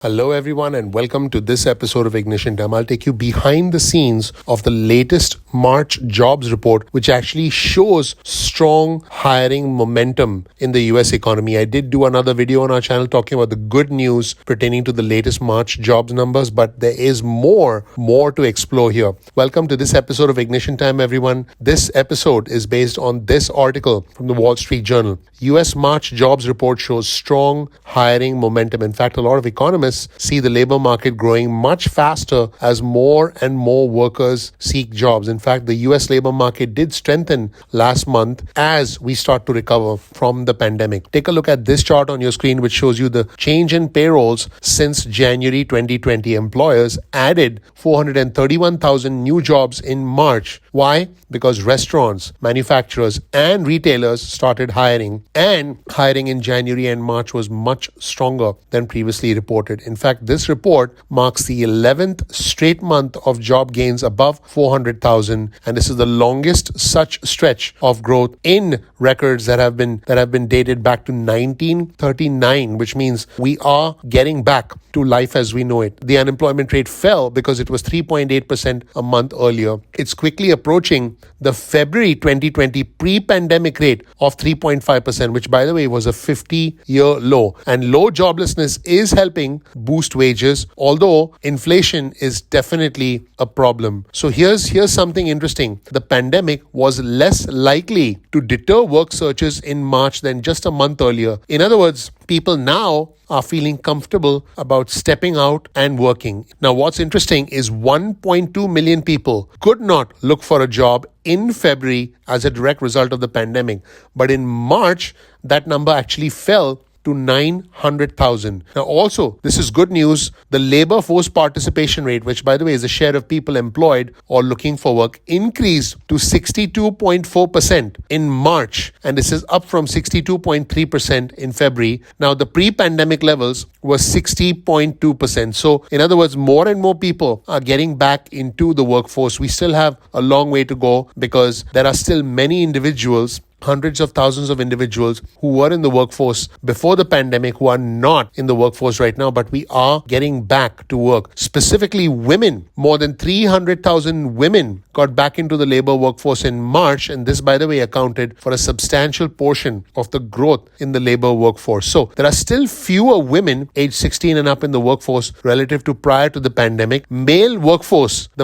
Hello, everyone, and welcome to this episode of Ignition Time. I'll take you behind the scenes of the latest March jobs report, which actually shows strong hiring momentum in the US economy. I did do another video on our channel talking about the good news pertaining to the latest March jobs numbers, but there is more to explore here. Welcome to this episode of Ignition Time, everyone. This episode is based on this article from the Wall Street Journal. US March jobs report shows strong hiring momentum. In fact, a lot of economists see the labor market growing much faster as more and more workers seek jobs. In fact, the US labor market did strengthen last month as we start to recover from the pandemic. Take a look at this chart on your screen, which shows you the change in payrolls since January 2020. Employers added 431,000 new jobs in March. Why? Because restaurants, manufacturers, and retailers started hiring, and hiring in January and March was much stronger than previously reported. In fact, this report marks the 11th straight month of job gains above 400,000, and this is the longest such stretch of growth in records that have been dated back to 1939, which means we are getting back to life as we know it. The unemployment rate fell because it was 3.8% a month earlier. It's quickly approaching the February 2020 pre-pandemic rate of 3.5%, which, by the way, was a 50-year low. And low joblessness is helping boost wages, although inflation is definitely a problem. So here's something interesting. The pandemic was less likely to deter work searches in March than just a month earlier. In other words, people now are feeling comfortable about stepping out and working. Now, what's interesting is 1.2 million people could not look for a job in February as a direct result of the pandemic. But in March, that number actually fell to 900,000. Now also, this is good news. The labor force participation rate, which by the way is the share of people employed or looking for work, increased to 62.4% in March. And this is up from 62.3% in February. Now the pre-pandemic levels were 60.2%. So in other words, more and more people are getting back into the workforce. We still have a long way to go because there are still many individuals, hundreds of thousands of individuals who were in the workforce before the pandemic who are not in the workforce right now, but we are getting back to work. Specifically women, more than 300,000 women got back into the labor workforce in March, and this, by the way, accounted for a substantial portion of the growth in the labor workforce. So there are still fewer women aged 16 and up in the workforce relative to prior to the pandemic. The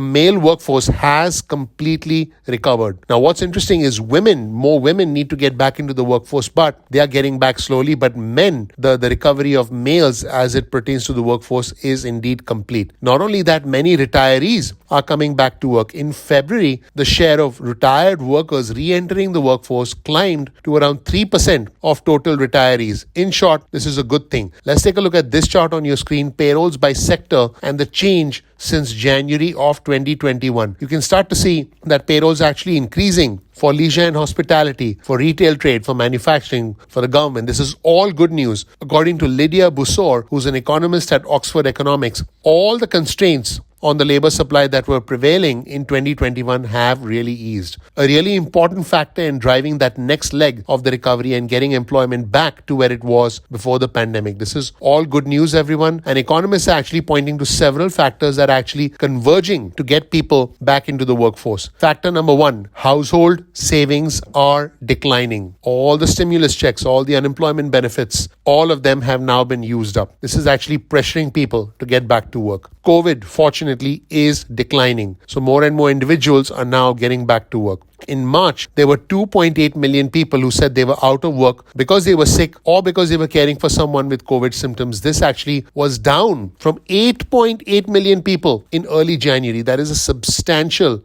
male workforce has completely recovered. Now what's interesting is more women need to get back into the workforce, but they are getting back slowly. But men, the recovery of males as it pertains to the workforce is indeed complete. Not only that, many retirees are coming back to work. In February, the share of retired workers re-entering the workforce climbed to around 3% of total retirees. In short, this is a good thing. Let's take a look at this chart on your screen, payrolls by sector and the change since January of 2021. You can start to see that payrolls are actually increasing for leisure and hospitality, for retail trade, for manufacturing, for the government. This is all good news. According to Lydia Bussour, who's an economist at Oxford Economics, all the constraints on the labor supply that were prevailing in 2021 have really eased. A really important factor in driving that next leg of the recovery and getting employment back to where it was before the pandemic. This is all good news, everyone. And economists are actually pointing to several factors that are actually converging to get people back into the workforce. Factor number one, household savings are declining. All the stimulus checks, all the unemployment benefits, all of them have now been used up. This is actually pressuring people to get back to work. COVID, fortunately, is declining. So more and more individuals are now getting back to work. In March, there were 2.8 million people who said they were out of work because they were sick or because they were caring for someone with COVID symptoms. This actually was down from 8.8 million people in early January. That is a substantial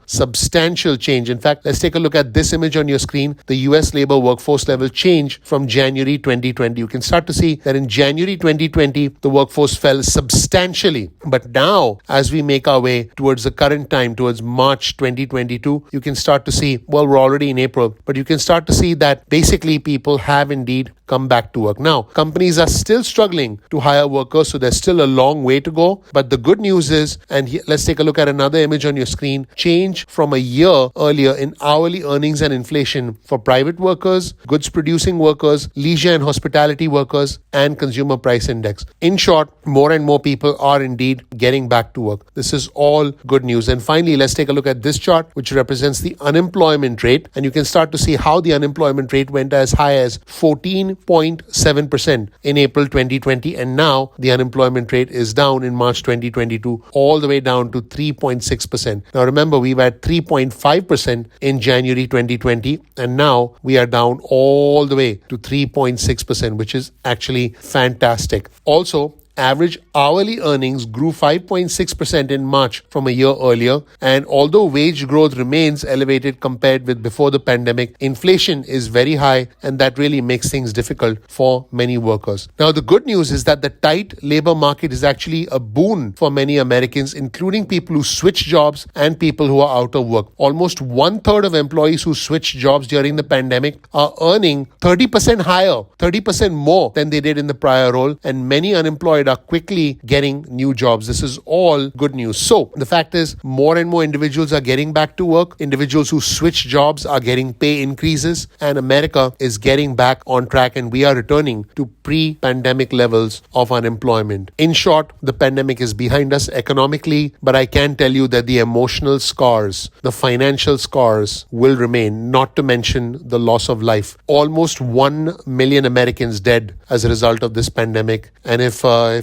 change. In fact, let's take a look at this image on your screen, the US labor workforce level change from January 2020. You can start to see that in January 2020, the workforce fell substantially. But now, as we make our way towards the current time, towards March 2022, you can start to see well, we're already in April, but you can start to see that basically people have indeed come back to work. Now, companies are still struggling to hire workers, so there's still a long way to go. But the good news is, and let's take a look at another image on your screen, change from a year earlier in hourly earnings and inflation for private workers, goods producing workers, leisure and hospitality workers, and consumer price index. In short, more and more people are indeed getting back to work. This is all good news. And finally, let's take a look at this chart, which represents the unemployment rate. And you can start to see how the unemployment rate went as high as 14.7% in April 2020. And now the unemployment rate is down in March 2022, all the way down to 3.6%. Now remember, we were at 3.5% in January 2020. And now we are down all the way to 3.6%, which is actually fantastic. Also, average hourly earnings grew 5.6% in March from a year earlier. And although wage growth remains elevated compared with before the pandemic, inflation is very high, and that really makes things difficult for many workers. Now, the good news is that the tight labor market is actually a boon for many Americans, including people who switch jobs and people who are out of work. Almost 1/3 of employees who switched jobs during the pandemic are earning 30% higher, 30% more than they did in the prior role, and many unemployed are quickly getting new jobs. This is all good news. So the fact is, more and more individuals are getting back to work. Individuals who switch jobs are getting pay increases, and America is getting back on track, and we are returning to pre-pandemic levels of unemployment. In short, the pandemic is behind us economically, but I can tell you that the emotional scars, the financial scars will remain, not to mention the loss of life. Almost 1 million Americans dead as a result of this pandemic. And if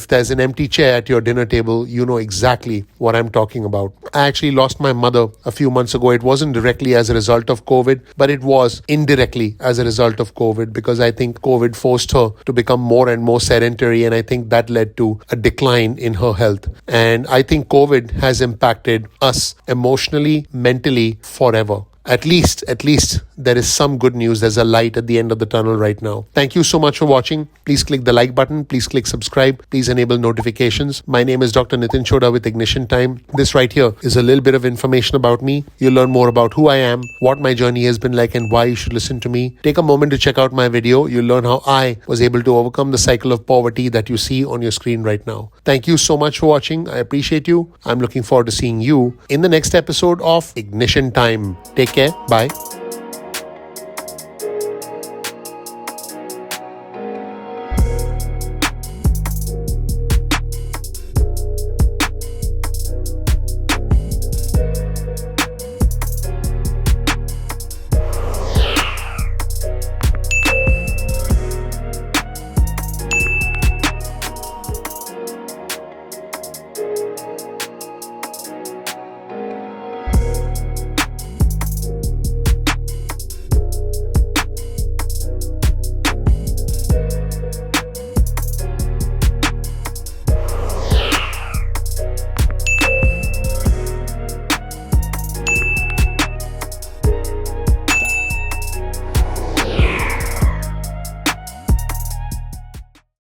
there's an empty chair at your dinner table, you know exactly what I'm talking about. I actually lost my mother a few months ago. It wasn't directly as a result of COVID, but it was indirectly as a result of COVID, because I think COVID forced her to become more and more sedentary, and I think that led to a decline in her health. And I think COVID has impacted us emotionally, mentally, forever. At least there is some good news. There's a light at the end of the tunnel right now. Thank you so much for watching. Please click the like button. Please click subscribe. Please enable notifications. My name is Dr. Nitin Chhoda with Ignition Time. This right here is a little bit of information about me. You'll learn more about who I am, what my journey has been like, and why you should listen to me. Take a moment to check out my video. You'll learn how I was able to overcome the cycle of poverty that you see on your screen right now. Thank you so much for watching. I appreciate you. I'm looking forward to seeing you in the next episode of Ignition Time. Take care. Bye.